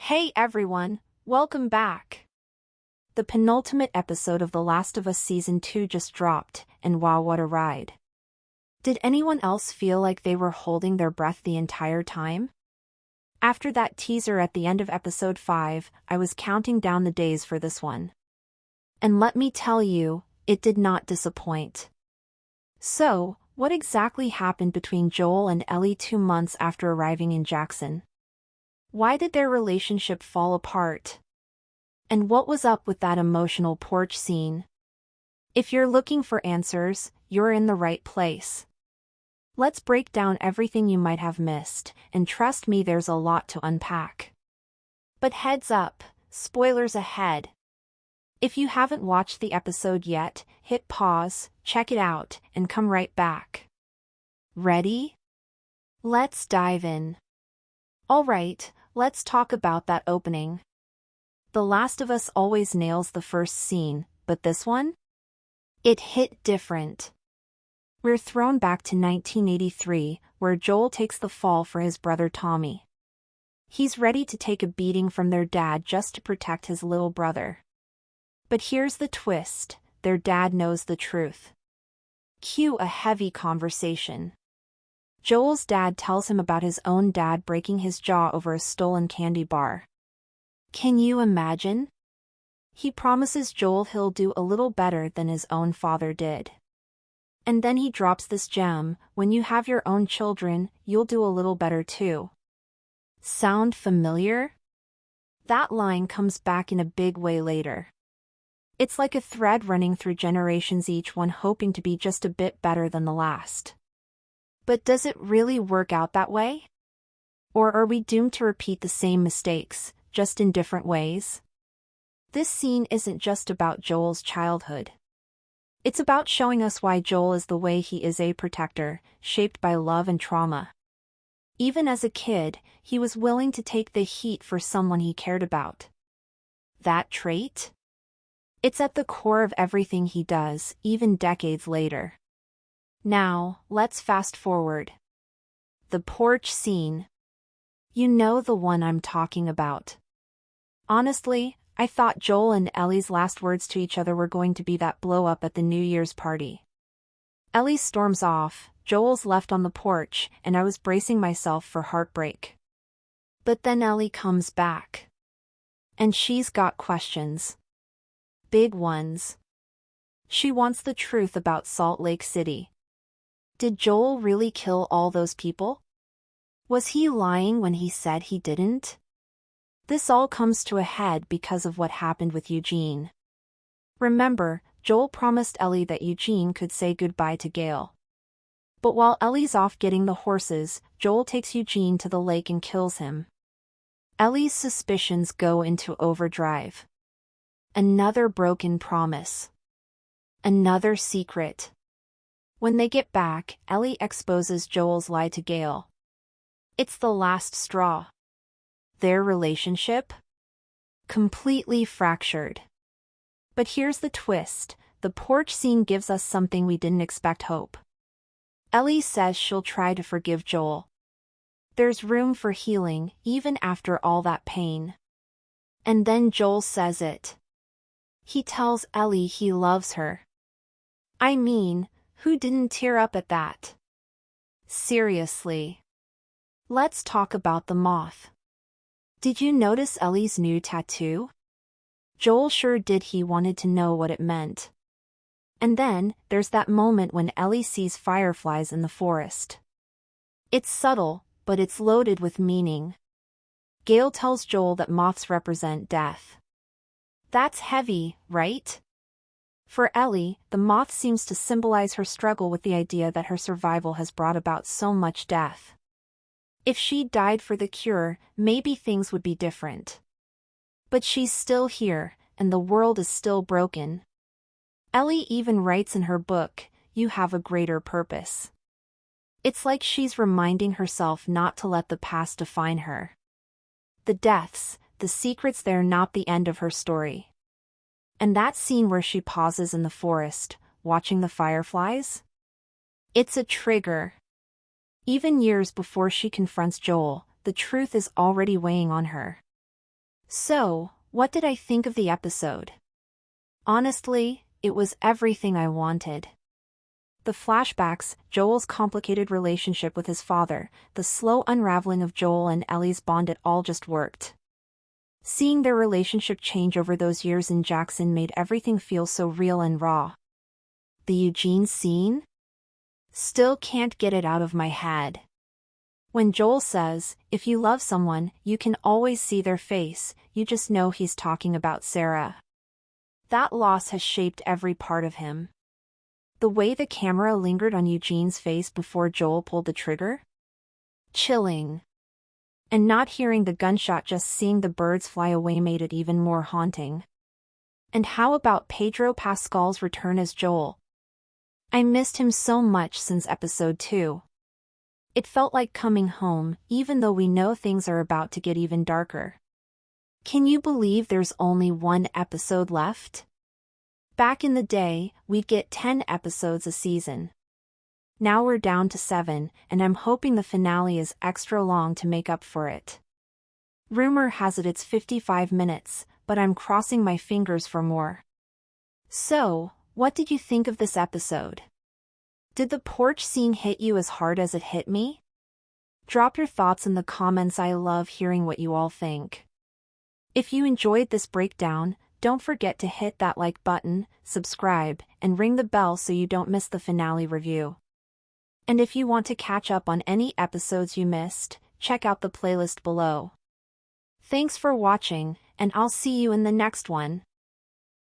Hey everyone, welcome back. The penultimate episode of The Last of Us Season 2 just dropped, and wow, what a ride. Did anyone else feel like they were holding their breath the entire time? After that teaser at the end of episode 5, I was counting down the days for this one. And let me tell you, it did not disappoint. So, what exactly happened between Joel and Ellie 2 months after arriving in Jackson? Why did their relationship fall apart? And what was up with that emotional porch scene? If you're looking for answers, you're in the right place. Let's break down everything you might have missed, and trust me, there's a lot to unpack. But heads up, spoilers ahead. If you haven't watched the episode yet, hit pause, check it out, and come right back. Ready? Let's dive in. Alright, let's talk about that opening. The Last of Us always nails the first scene, but this one? It hit different. We're thrown back to 1983, where Joel takes the fall for his brother Tommy. He's ready to take a beating from their dad just to protect his little brother. But here's the twist, their dad knows the truth. Cue a heavy conversation. Joel's dad tells him about his own dad breaking his jaw over a stolen candy bar. Can you imagine? He promises Joel he'll do a little better than his own father did. And then he drops this gem, when you have your own children, you'll do a little better too. Sound familiar? That line comes back in a big way later. It's like a thread running through generations, each one hoping to be just a bit better than the last. But does it really work out that way? Or are we doomed to repeat the same mistakes, just in different ways? This scene isn't just about Joel's childhood. It's about showing us why Joel is the way he is, a protector, shaped by love and trauma. Even as a kid, he was willing to take the heat for someone he cared about. That trait? It's at the core of everything he does, even decades later. Now, let's fast forward. The porch scene. You know the one I'm talking about. Honestly, I thought Joel and Ellie's last words to each other were going to be that blow-up at the New Year's party. Ellie storms off, Joel's left on the porch, and I was bracing myself for heartbreak. But then Ellie comes back. And she's got questions. Big ones. She wants the truth about Salt Lake City. Did Joel really kill all those people? Was he lying when he said he didn't? This all comes to a head because of what happened with Eugene. Remember, Joel promised Ellie that Eugene could say goodbye to Gail. But while Ellie's off getting the horses, Joel takes Eugene to the lake and kills him. Ellie's suspicions go into overdrive. Another broken promise. Another secret. When they get back, Ellie exposes Joel's lie to Gail. It's the last straw. Their relationship? Completely fractured. But here's the twist, the porch scene gives us something we didn't expect: hope. Ellie says she'll try to forgive Joel. There's room for healing, even after all that pain. And then Joel says it. He tells Ellie he loves her. I mean, who didn't tear up at that? Seriously. Let's talk about the moth. Did you notice Ellie's new tattoo? Joel sure did. He wanted to know what it meant. And then, there's that moment when Ellie sees fireflies in the forest. It's subtle, but it's loaded with meaning. Gail tells Joel that moths represent death. That's heavy, right? For Ellie, the moth seems to symbolize her struggle with the idea that her survival has brought about so much death. If she died for the cure, maybe things would be different. But she's still here, and the world is still broken. Ellie even writes in her book, "You have a greater purpose." It's like she's reminding herself not to let the past define her. The deaths, the secrets, they're not the end of her story. And that scene where she pauses in the forest, watching the fireflies? It's a trigger. Even years before she confronts Joel, the truth is already weighing on her. So, what did I think of the episode? Honestly, it was everything I wanted. The flashbacks, Joel's complicated relationship with his father, the slow unraveling of Joel and Ellie's bond, it all just worked. Seeing their relationship change over those years in Jackson made everything feel so real and raw. The Eugene scene? Still can't get it out of my head. When Joel says, "If you love someone, you can always see their face," you just know he's talking about Sarah. That loss has shaped every part of him. The way the camera lingered on Eugene's face before Joel pulled the trigger? Chilling. And not hearing the gunshot, just seeing the birds fly away made it even more haunting. And how about Pedro Pascal's return as Joel? I missed him so much since episode 2. It felt like coming home, even though we know things are about to get even darker. Can you believe there's only one episode left? Back in the day, we'd get 10 episodes a season. Now we're down to 7, and I'm hoping the finale is extra long to make up for it. Rumor has it it's 55 minutes, but I'm crossing my fingers for more. So, what did you think of this episode? Did the porch scene hit you as hard as it hit me? Drop your thoughts in the comments. I love hearing what you all think. If you enjoyed this breakdown, don't forget to hit that like button, subscribe, and ring the bell so you don't miss the finale review. And if you want to catch up on any episodes you missed, check out the playlist below. Thanks for watching, and I'll see you in the next one.